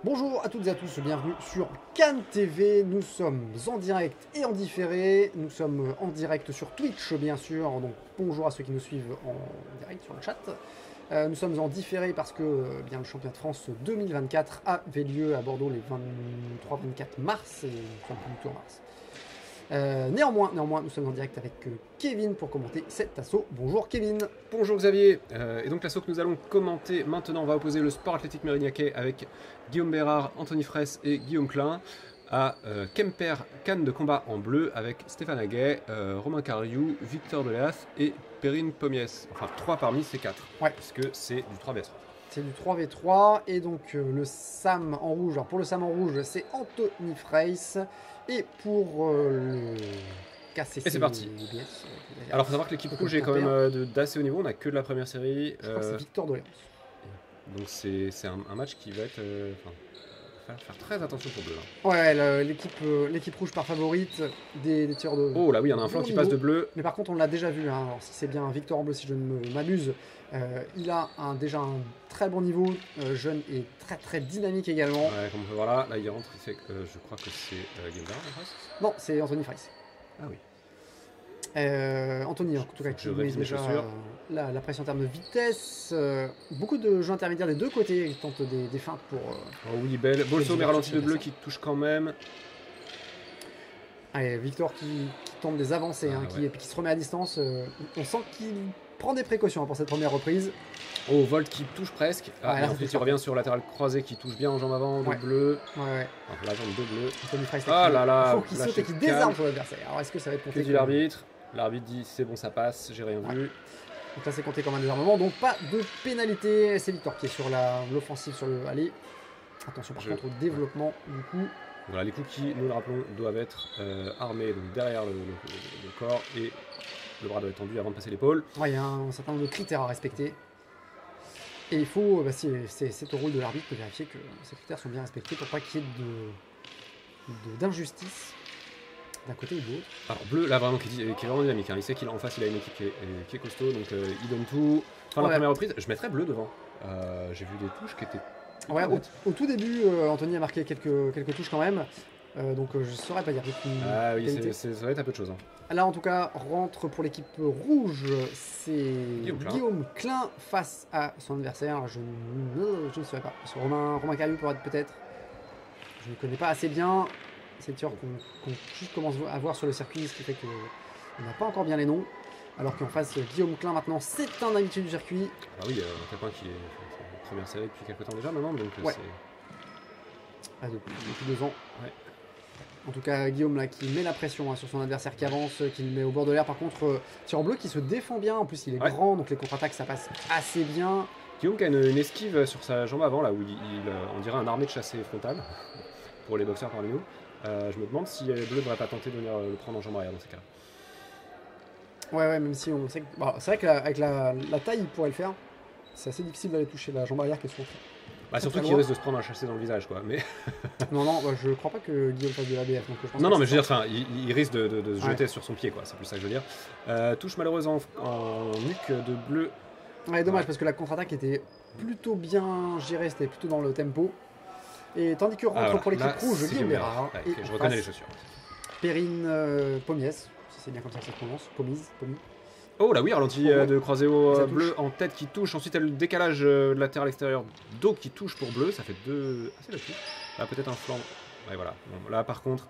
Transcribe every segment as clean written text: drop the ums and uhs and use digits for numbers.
Bonjour à toutes et à tous, bienvenue sur Cannes TV. Nous sommes en direct et en différé. Nous sommes en direct sur Twitch, bien sûr. Donc bonjour à ceux qui nous suivent en direct sur le chat. Nous sommes en différé parce que bien, le championnat de France 2024 avait lieu à Bordeaux les 23-24 mars et nous sommes plus du tout en mars. Néanmoins, nous sommes en direct avec Kevin pour commenter cet assaut. Bonjour Kevin. Bonjour Xavier, et donc l'assaut que nous allons commenter maintenant, on va opposer le Sport Athlétique Mérignac avec Guillaume Bérard, Anthony Fraisse et Guillaume Klein à Kemper Cannes de combat en bleu avec Stéphane Aguet, Romain Cariou, Victor Deléas et Perrine Pommiès. Enfin 3 parmi ces 4, Ouais. puisque c'est du 3v3. C'est du 3v3 et donc le Sam en rouge. Alors pour le Sam en rouge, c'est Anthony Fraisse et pour le KCC. Et c'est parti. Alors il faut savoir que l'équipe rouge est quand même d'assez haut niveau, on n'a que de la première série. Je crois que c'est Victor Doléance. Donc c'est un match qui va être... faire très attention pour bleu. Hein. Ouais, l'équipe rouge par favorite, des tireurs de... Oh là oui, il y en a un flanc qui passe de bleu. Mais par contre, on l'a déjà vu. Hein. Alors, si c'est bien Victor en bleu, si je ne m'abuse, il a déjà un très bon niveau, jeune et très dynamique également. Ouais, comme on peut voir là il rentre, je crois que c'est Guillaume Bérard en face. Non, c'est Anthony Fraisse. Ah oui. Anthony, en tout cas, qui met déjà la pression en termes de vitesse. Beaucoup de jeux intermédiaires des deux côtés, qui tentent des feintes pour... Oh oui, belle. Bolso, mais ralenti de bleu qui touche quand même. Allez, Victor qui tente des avancées, hein, ouais. qui se remet à distance. On sent qu'il prend des précautions pour cette première reprise. Oh, Volt qui touche presque. Ah, là, ensuite, il revient sur latéral croisé qui touche bien en jambe avant, de bleu. Ouais. Enfin, la jambe de bleu. Anthony Fraisse, ah là là. Il faut qu'il saute et qu'il désarme sur l'adversaire. Alors, est-ce que ça va être compté? Que dit l'arbitre? L'arbitre dit c'est bon, ça passe, j'ai rien vu. Donc là, c'est compté comme un désarmement. Donc, pas de pénalité. C'est Victor qui est sur l'offensive sur le aller. Attention par contre au développement du coup. Voilà, les coups qui, nous le rappelons, doivent être armés donc derrière le corps et le bras doit être tendu avant de passer l'épaule. Ouais, il y a un certain nombre de critères à respecter. Et il faut, c'est au rôle de l'arbitre de vérifier que ces critères sont bien respectés pour pas qu'il y ait d'injustice d'un côté ou de l'autre. Alors bleu, là vraiment, qui est vraiment dynamique. Hein. Il sait qu'il en face, il a une équipe qui est costaud, donc il donne tout. Enfin, la première reprise, je mettrais bleu devant. J'ai vu des touches qui étaient... Ouais, au tout début, Anthony a marqué quelques touches quand même. Donc je saurais pas dire. Ah oui, ça va être un peu de choses. Hein. Là en tout cas, rentre pour l'équipe rouge, c'est Guillaume Klein face à son adversaire. Je ne saurais pas. Sur Romain Cariou peut-être. Je ne connais pas assez bien. C'est le tireur qu'on juste commence à voir sur le circuit, ce qui fait qu'on n'a pas encore bien les noms. Alors qu'en face, Guillaume Klein maintenant, c'est un habitué du circuit. Ah oui, un copain qui est première série depuis quelques temps déjà maintenant, donc ouais. Depuis 2 ans. Ouais. En tout cas, Guillaume là qui met la pression sur son adversaire qui avance, qui le met au bord de l'air. Par contre, tireur bleu qui se défend bien. En plus, il est grand, donc les contre-attaques ça passe assez bien. Guillaume qui a une esquive sur sa jambe avant, là où on dirait un armé de chassé frontal pour les boxeurs parmi nous. Je me demande si bleu ne devrait pas tenter de venir le prendre en jambe arrière dans ces cas-là. Ouais, même si on sait que. Bah, c'est vrai qu'avec la taille, il pourrait le faire. C'est assez difficile d'aller toucher la jambe arrière qui est sur surtout qu'il risque de se prendre un chassé dans le visage, quoi. Mais... non, je crois pas que Guillaume fasse de l'ABF. Non, mais je veux dire, il risque de se jeter sur son pied, quoi. C'est plus ça que je veux dire. Touche malheureuse en nuque de bleu. Ouais, dommage, parce que la contre-attaque était plutôt bien gérée, c'était plutôt dans le tempo. Et tandis que rentre pour l'équipe rouge, Guillaume Bérard. Je reconnais les chaussures. Perrine Pommiès, si c'est bien comme ça que ça se prononce. Pommiès. Oh là oui, ralenti de Croiséo bleu en tête qui touche. Ensuite, le décalage latéral extérieur dos qui touche pour bleu. Ça fait 2 assez là-dessus. Là, peut-être un flanc. Ouais, voilà. Bon, là, par contre,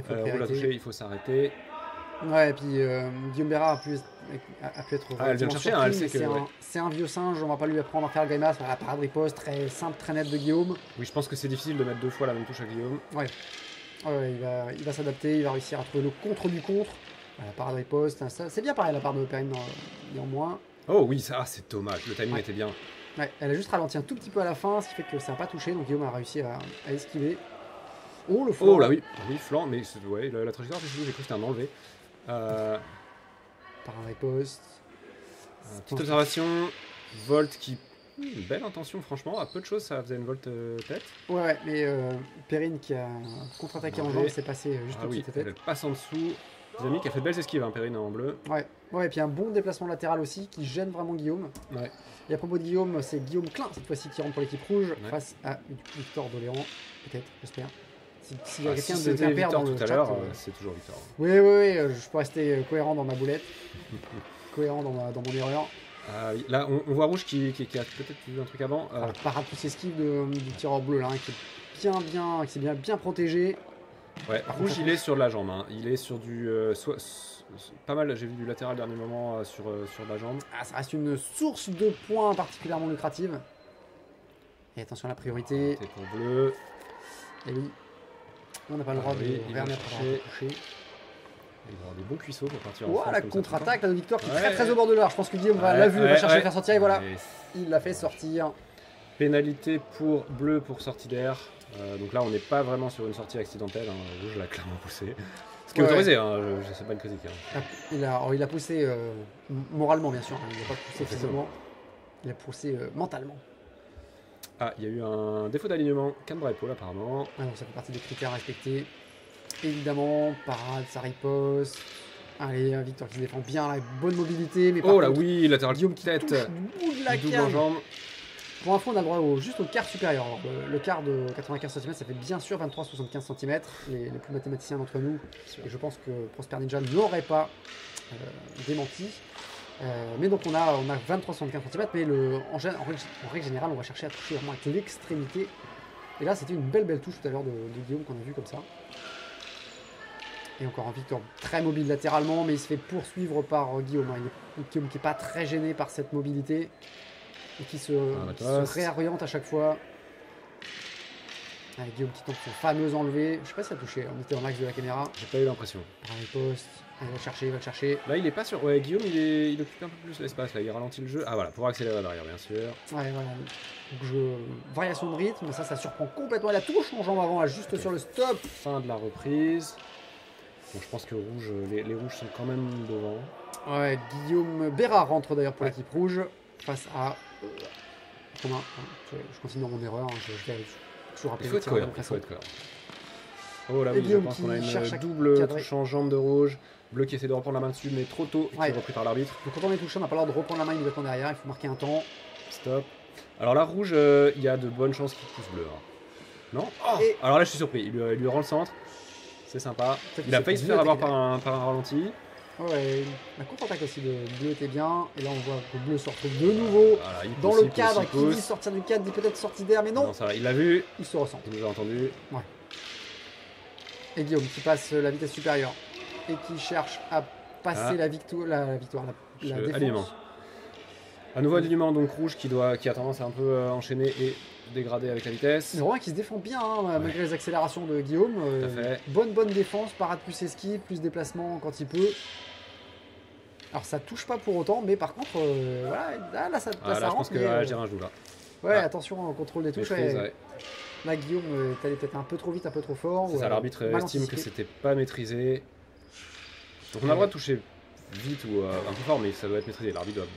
on l'a touché, il faut s'arrêter. Ouais, et puis Guillaume Bérard a pu être. Elle vient de chercher, elle sait que. C'est un vieux singe, on va pas lui apprendre à faire le grimace. La parade riposte très simple, très nette de Guillaume. Oui, je pense que c'est difficile de mettre 2 fois la même touche à Guillaume. Ouais. Il va s'adapter, il va réussir à trouver le contre du contre. La parade riposte, c'est bien pareil la part de Perrine néanmoins. Oh oui, ça c'est dommage, le timing était bien. Ouais, elle a juste ralenti un tout petit peu à la fin, ce qui fait que ça n'a pas touché, donc Guillaume a réussi à esquiver. Oh le flanc. Oh là oui, flanc, mais ouais, la trajectoire j'ai cru que c'était un enlevé. Parade riposte. Petite observation, Volt qui... Une belle intention franchement, à peu de choses ça faisait une Volt tête. Ouais, mais Perrine qui a contre-attaqué en jambe, c'est passé juste au-dessus de tête. Elle passe en dessous. amis qui a fait de belles esquives, hein, Perrine en bleu. Ouais, ouais, et puis un bon déplacement latéral aussi qui gêne vraiment Guillaume. Ouais. Et à propos de Guillaume, c'est Guillaume Klein cette fois-ci qui rentre pour l'équipe rouge face à Victor Doléran, peut-être, j'espère. S'il y a quelqu'un de c'était Quimper dans Victor le tout à chat, l'heure, c'est toujours Victor. Oui, je peux rester cohérent dans ma boulette, cohérent dans mon erreur. Là, on voit Rouge qui a peut-être vu un truc avant. Parade plus esquive du tireur bleu là, qui s'est bien protégé. Ouais, Rouge il est sur de la jambe, hein. Il est sur du... pas mal, j'ai vu du latéral dernier moment sur de la jambe. Ah, ça reste une source de points particulièrement lucrative. Et attention à la priorité. C'est pour bleu. Et oui, on n'a pas le droit de remettre toucher. Il va avoir des bons cuisseaux pour partir en Voilà, la comme contre-attaque de Victor qui est Ouais. très au bord de l'heure. Je pense que Guillaume l'a vu, va chercher à faire sortir et voilà. Et Il l'a fait sortir. pénalité pour bleu pour sortie d'air. Donc là, on n'est pas vraiment sur une sortie accidentelle. Hein. Rouge l'a clairement poussé. Ce qui est autorisé, hein. Je sais pas une critique. Hein. Il a poussé moralement, bien sûr. Il n'a pas poussé physiquement. Il a poussé mentalement. Ah, il y a eu un défaut d'alignement. Canberra épaule apparemment. Ah, donc ça fait partie des critères à respecter. Évidemment, parade, ça riposte. Allez, Victor qui se défend bien, la bonne mobilité. Mais Oh là oui, latéral Guillaume qui tête. touche le bout de la Double en canne. jambe. Pour info, on a le droit juste au quart supérieur. Alors, le quart de 95 cm, ça fait bien sûr 23-75 cm. Les plus mathématiciens d'entre nous, et je pense que Prosper Ninja n'aurait pas démenti. Mais donc on a 23-75 cm, mais en règle générale, on va chercher à toucher vraiment avec l'extrémité. Et là, c'était une belle touche tout à l'heure de Guillaume qu'on a vu comme ça. Et encore un Victor très mobile latéralement, mais il se fait poursuivre par Guillaume. Guillaume qui n'est pas très gêné par cette mobilité et qui se réoriente à chaque fois. Allez, Guillaume qui tente son fameux enlevé. Je sais pas si ça a touché, on était en axe de la caméra. J'ai pas eu l'impression. Par les postes. Il va le chercher. Là, il est pas sur. Ouais, Guillaume, il occupe un peu plus l'espace. Là, il ralentit le jeu. Ah voilà, pour accélérer derrière, bien sûr. Ouais, voilà. Donc, variation de rythme, ça surprend complètement. La touche en jambe avant, là, juste sur le stop. Fin de la reprise. Bon, je pense que rouge, les rouges sont quand même devant. Ouais, Guillaume Bérard rentre d'ailleurs pour l'équipe rouge face à. Comment je continue dans mon erreur. Je vais toujours rappeler. Il faut être cohérent. Oh là et oui, je pense qu'on a une double touche en jambe de rouge. Bleu qui essaie de reprendre la main dessus, mais trop tôt, et qui est repris par l'arbitre. Donc quand on est touché, on n'a pas le droit de reprendre la main immédiatement derrière, il faut marquer un temps. Stop. Alors là, rouge, il y a de bonnes chances qu'il pousse bleu. Hein. Non et... Alors là, je suis surpris. Il lui rend le centre. C'est sympa. Il a failli se faire avoir par un ralenti. Ouais, la contre-attaque aussi de bleu était bien. Et là, on voit que bleu se retrouve de nouveau dans le cadre. Qui dit sortir du cadre, dit peut-être sortie d'air, mais non. Non, ça va. Il l'a vu. Il se ressent. Il nous a entendu. Ouais. Et Guillaume qui passe la vitesse supérieure et qui cherche à passer la défense. Alignement. Un nouveau alignement, donc rouge qui a tendance à un peu enchaîner et dégrader avec la vitesse. Mais Romain qui se défend bien malgré les accélérations de Guillaume. Bonne défense, parade plus esquive, plus déplacement quand il peut. Alors ça touche pas pour autant, mais par contre, voilà, là ça rentre. Je pense que je dirais un genou là. Ouais, attention au contrôle des touches. Ouais. Là, Guillaume, t'es allé peut-être un peu trop vite, un peu trop fort. C'est ça, l'arbitre estime que c'était pas maîtrisé. Donc on a le droit de toucher vite ou un peu fort, mais ça doit être maîtrisé. L'arbitre doit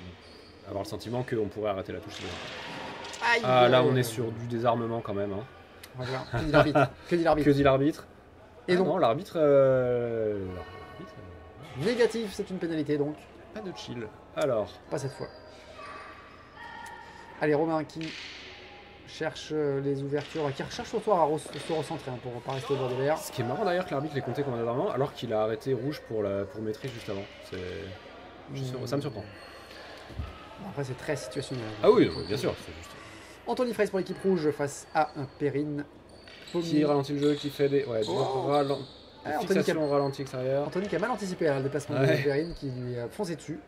avoir le sentiment qu'on pourrait arrêter la touche. Là, on est sur du désarmement quand même. Hein. Voilà. Que dit l'arbitre? Que dit l'arbitre? Et donc, non, l'arbitre. Négatif, c'est une pénalité donc. Pas de chill. Alors. Pas cette fois. Allez, Romain qui cherche les ouvertures, qui recherche surtout à se recentrer pour pas rester au bord de l'air. Ce qui est marrant d'ailleurs que l'arbitre l'ait compté comme un désarmement alors qu'il a arrêté rouge pour maîtrise juste avant. Ça me surprend. Après, c'est très situationnel. Ah oui, bien sûr, c'est juste. Anthony Fraisse pour l'équipe rouge face à un Perrine. Qui ralentit le jeu, qui fait des. Ouais, fixation ralenti extérieur. Anthony qui a mal anticipé le déplacement de Perrine qui lui a foncé dessus.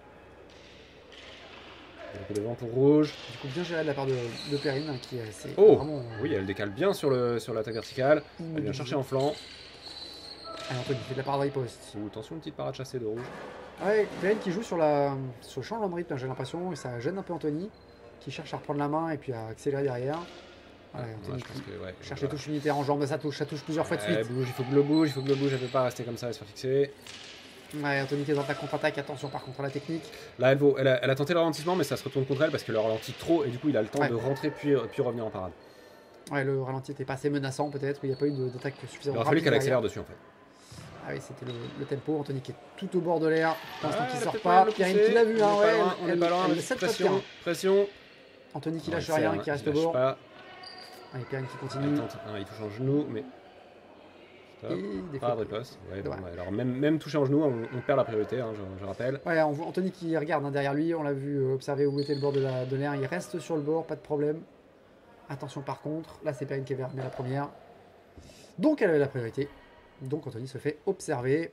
Donc devant pour rouge. Du coup, bien géré de la part de Perrine qui est assez. Vraiment, oui, elle décale bien sur l'attaque verticale. Elle vient chercher en flanc. Allez, Anthony fait de la parade riposte. Attention, une petite parade chassée de rouge. Ouais, Perrine qui joue sur le changement de rythme, j'ai l'impression, et ça gêne un peu Anthony, qui cherche à reprendre la main et puis à accélérer derrière. Voilà, Anthony cherche les touches unitaires en jambe, ça touche plusieurs fois de suite. Il faut que le bouge, elle ne peut pas rester comme ça et se faire fixer. Ouais, Anthony qui est dans ta contre-attaque, attention par contre à la technique. Là, elle a tenté le ralentissement, mais ça se retourne contre elle parce qu'elle le ralentit trop et du coup, il a le temps de rentrer puis revenir en parade. Ouais, le ralenti n'était pas assez menaçant peut-être, il n'y a pas eu d'attaque suffisamment. Il aurait fallu qu'elle accélère dessus en fait. Ah oui, c'était le tempo. Anthony qui est tout au bord de l'air. Pour l'instant, qui elle a sort peut-être pas. moyen de le Perrine pousser. qui l'a vu, hein, On est pas ouais. loin, on est pas loin, elle mais essaie de pas de pression, terrain. pression. Anthony qui Ouais, lâche il rien, serre, qui reste il au lâche bord. pas. Allez, Perrine qui continue. Attends, il touche en genou, mais... Stop. Et des Pas fautes. de poste. Ouais, bon, Ouais. ouais, alors même touché en genou, on perd la priorité, hein, je rappelle. Ouais, on voit Anthony qui regarde hein, derrière lui. On l'a vu observer où était le bord de l'air. Il reste sur le bord, pas de problème. Attention par contre, là c'est Perrine qui avait remis la première. Donc elle avait la priorité. Donc Anthony se fait observer.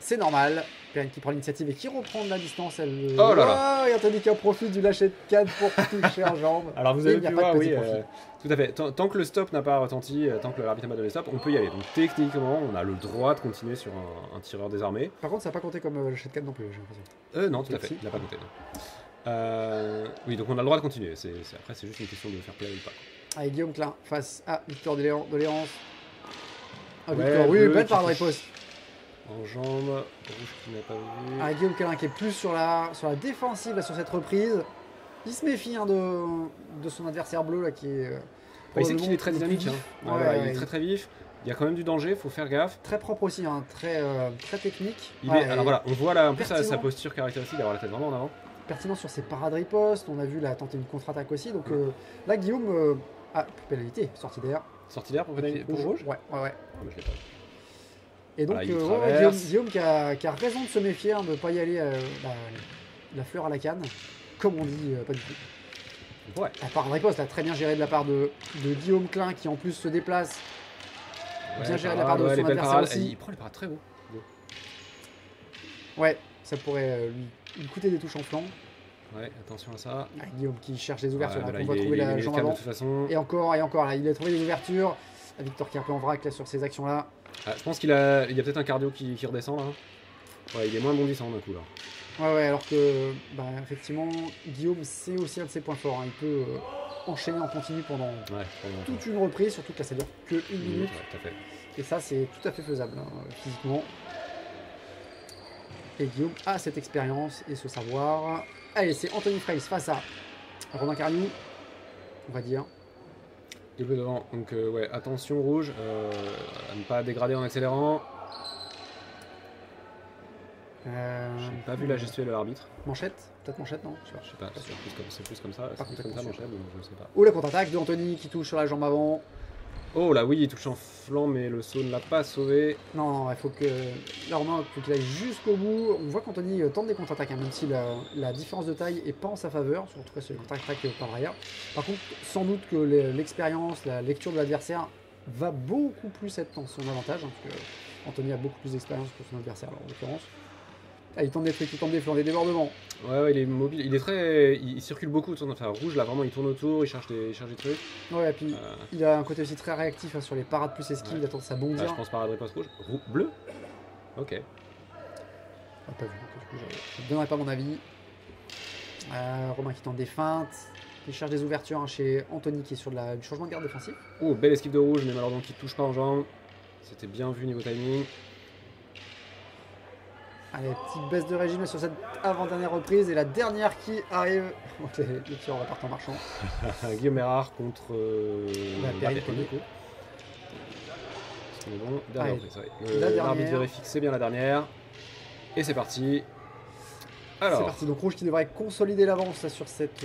C'est normal. Perrine qui prend l'initiative et qui reprend de la distance. Oh là là. Et Anthony qui en profite du lâcher de canne pour toucher en jambe. Alors vous Et avez il n'y a pu pas de voir, petit oui, profit. tout à fait. Tant que le stop n'a pas retenti, tant que l'arbitre n'a pas donné stop, on peut y aller. Donc techniquement, on a le droit de continuer sur un tireur désarmé. Par contre, ça n'a pas compté comme lâcher de canne non plus, j'ai l'impression. Non, tout à fait, Si. il n'a pas compté. Oui, donc on a le droit de continuer. Après, c'est juste une question de faire play ou pas. Allez, Guillaume Klein face à Victor Doléance. Ah, Ouais, Victor, oui, bleu belle qui part de touche. riposte. En jambe, rouge qui n'a pas vu. Ah, Guillaume Klein qui est plus sur la défensive là, sur cette reprise. Il se méfie hein, de son adversaire bleu là, qui est. Il sait qu'il est très probablement dynamique. le plus Hein. vif. Ouais, Ouais, il est très très vif. Il y a quand même du danger, faut faire gaffe. Très propre aussi, hein, très technique. Il Ouais, est, alors voilà, on voit là, en plus sa pertinent. posture caractéristique d'avoir la tête vraiment en avant. Pertinent sur ses parades ripostes. On a vu là tenter une contre-attaque aussi. Donc là, Guillaume. Pénalité, sortie d'air. Sortie d'air pour rouge. Ouais. Ah, mais je l'ai pas. Et donc, Voilà, il ouais, traverse. Guillaume qui a raison de se méfier, hein, de ne pas y aller la fleur à la canne. Comme on dit, pas du tout. Ouais. La part de riposte, là, très bien gérée de la part de Guillaume Klein qui en plus se déplace. Bien géré de la part de les son belles adversaire parades. aussi. Il prend les parades très haut. Ouais, ça pourrait lui coûter des touches en flanc. Ouais, attention à ça. Ah, Guillaume qui cherche les ouvertures, Ouais, là, là, on va il est- trouver il est- la il est jambe calme de avant. toute façon. Et encore, là, il a trouvé les ouvertures. Victor qui est un peu en vrac là, sur ces actions-là. Ah, je pense qu'il y a peut-être un cardio qui redescend là. Ouais, il est moins bondissant d'un coup là. Ouais, alors que, effectivement, Guillaume, c'est aussi un de ses points forts. Hein. Il peut enchaîner en continu pendant Ouais, toute une reprise, surtout que là, ça dure que une minute. Ouais, tout à fait. Et ça, c'est tout à fait faisable, hein, physiquement. Et Guillaume a cette expérience et ce savoir. Allez, c'est Anthony Fraisse face à Romain Carniou, on va dire. Double devant, donc ouais, attention rouge, à ne pas dégrader en accélérant. J'ai pas vu la gestuelle de l'arbitre. Manchette, peut-être manchette, non? Je sais pas. Je sais pas, c'est plus comme ça, Pas c'est plus comme ça complètement manchette, donc je sais pas. Ou la contre-attaque de Anthony qui touche sur la jambe avant. Oh là oui, il touche en flanc, mais le saut ne l'a pas sauvé. Non, il faut que. Là, Romain, il faut qu'il aille jusqu'au bout. On voit qu'Anthony tente des contre-attaques, hein, même si la différence de taille est pas en sa faveur. En tout cas, c'est une contre-attaque par derrière. Par contre, sans doute que l'expérience, la lecture de l'adversaire va beaucoup plus être en son avantage. Hein, parce que Anthony a beaucoup plus d'expérience que son adversaire, alors, en l'occurrence. Ah, il tente des trucs, il tente des flancs, des débordements. Ouais, il est mobile, il est très. Il circule beaucoup, enfin rouge là, vraiment, il tourne autour, il cherche des trucs. Ouais, et puis il a un côté aussi très réactif hein, sur les parades plus esquives, Ouais. il a tendance à Là, bondir. je pense parade riposte rouge. Bleu. Ok. Ah, pas vu, du coup, je ne donnerai pas mon avis. Romain qui tente des feintes, qui cherche des ouvertures hein, chez Anthony qui est sur du changement de garde défensif. Oh, belle esquive de rouge, mais malheureusement qui touche pas en jambe. C'était bien vu niveau timing. Allez, petite baisse de régime sur cette avant-dernière reprise et la dernière qui arrive. Donc les tireurs repartent en marchant. Guillaume Bérard contre. Perrine, du coup. C'est bon, dernière Allez, reprise, ouais. la dernière. L'arbitre vérifie que c'est bien la dernière. Et c'est parti. C'est Alors, parti, donc rouge qui devrait consolider l'avance là, sur cette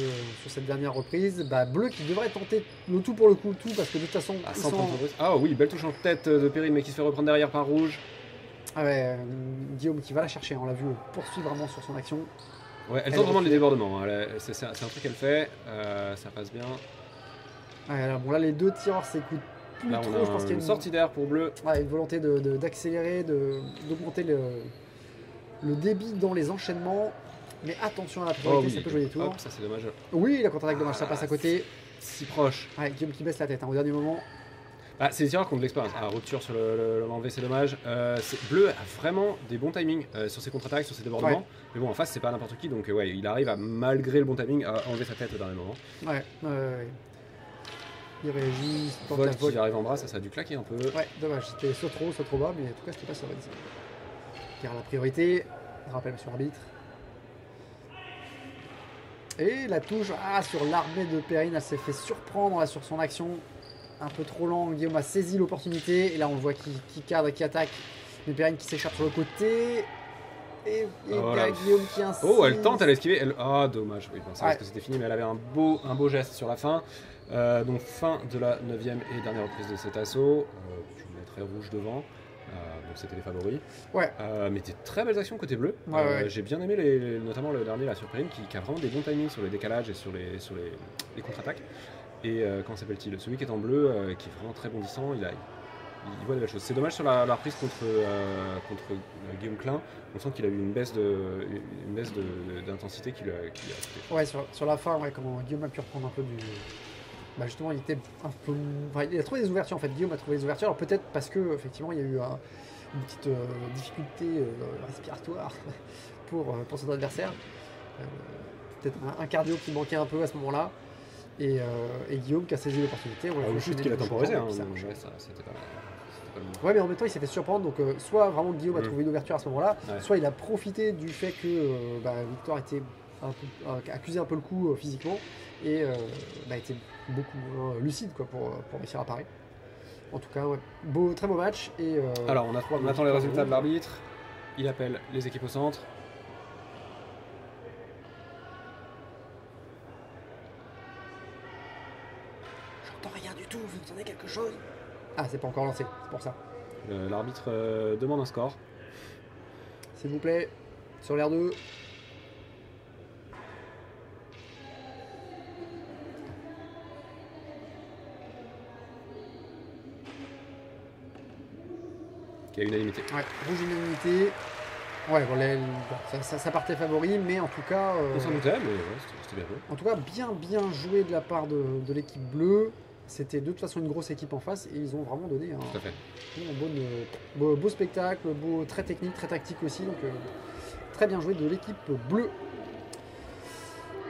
dernière reprise. Bleu qui devrait tenter le tout pour le coup, tout parce que de toute façon. à ils 100 sont- points de reprise. Ah oui, belle touche en tête de Perrine, mais qui se fait reprendre derrière par rouge. Ah ouais, Guillaume qui va la chercher, on l'a vu poursuivre vraiment sur son action. Ouais, elle Elle tente vraiment refait. les débordements. Hein. C'est un truc qu'elle fait. Ça passe bien. Ouais, là, bon, là les deux tireurs s'écoutent plus Là, trop, on je pense a qu'il y a une sortie d'air pour bleu. une volonté d'accélérer, d'augmenter le débit dans les enchaînements. Mais attention à la priorité, ça peut jouer des tours. Hop, ça c'est dommage. Oui, la contre-attaque dommage, ça passe à côté. Si proche. Ouais, Guillaume qui baisse la tête hein, au dernier moment. Ah, c'est des tireurs qui ont de l'expérience. Ah, rupture sur l'enlevé, c'est dommage. Bleu a vraiment des bons timings sur ses contre-attaques, sur ses débordements. Ouais. Mais bon, en face, c'est pas n'importe qui. Donc, ouais, il arrive à, malgré le bon timing, à enlever sa tête au dernier moment. Ouais. Il réagit, il tente la Volt qui volte. arrive en bras, ça a dû claquer un peu. Ouais, dommage, c'était soit trop bas, mais en tout cas, c'était pas sur car la priorité, rappel sur l'arbitre. Et la touche sur l'armée de Perrine, elle s'est fait surprendre là, sur son action. Un peu trop lent, Guillaume a saisi l'opportunité. Et là, on le voit qui cadre, qui attaque. Mais Perrine qui s'échappe sur le côté. Et voilà. Guillaume qui insiste. Oh, elle tente, elle a esquivé. Ah, dommage. Oui, bon, c'est parce Ouais. que c'était fini, mais elle avait un beau geste sur la fin. Donc, fin de la 9ème et dernière reprise de cet assaut. Je mettrai rouge devant. Donc, c'était les favoris. Ouais. Mais des très belles actions côté bleu. Ouais. J'ai bien aimé notamment le dernier, la surprise, qui a vraiment des bons timings sur les décalages et sur les contre-attaques. Et comment s'appelle-t-il? Celui qui est en bleu, qui est vraiment très bondissant, il voit des belles choses. C'est dommage sur la reprise contre Guillaume Klein, on sent qu'il a eu une baisse d'intensité qui lui a coûté. Ouais, sur la fin, ouais, comment Guillaume a pu reprendre un peu du. Bah justement, il était un peu. Enfin, il a trouvé des ouvertures en fait. Guillaume a trouvé des ouvertures. Alors peut-être parce que effectivement, il y a eu une petite difficulté respiratoire pour son adversaire. Peut-être un cardio qui manquait un peu à ce moment-là. Et Guillaume qui a saisi l'opportunité. Juste qu'il a temporisé. Hein, ça marche. ouais, c'était pas Ouais, mais en même temps, il s'est fait surprendre. Donc, soit vraiment Guillaume a trouvé une ouverture à ce moment-là, Ouais. soit il a profité du fait que Victor était accusé un peu le coup physiquement et était beaucoup moins lucide quoi, pour réussir à parer. En tout cas, ouais. Très beau match. Et, Alors, on attend les résultats de l'arbitre. Il appelle les équipes au centre. J'entends rien du tout, vous entendez quelque chose? Ah, c'est pas encore lancé, c'est pour ça. L'arbitre demande un score. S'il vous plaît, sur l'air 2. Qui a unanimité. Ouais, rouge unanimité. Ouais, bon, ça partait favori, mais en tout cas. On s'en doutait, mais ouais, c'était bien joué. En tout cas, bien joué de la part de l'équipe bleue. C'était de toute façon une grosse équipe en face et ils ont vraiment donné Tout à fait. un beau spectacle, très technique, très tactique aussi. Donc très bien joué de l'équipe bleue.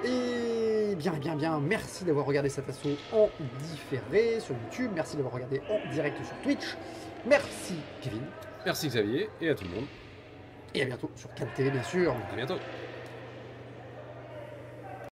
Et bien. Merci d'avoir regardé cet assaut en différé sur YouTube. Merci d'avoir regardé en direct sur Twitch. Merci Kevin. Merci Xavier et à tout le monde. Et à bientôt sur CanTV bien sûr. À bientôt.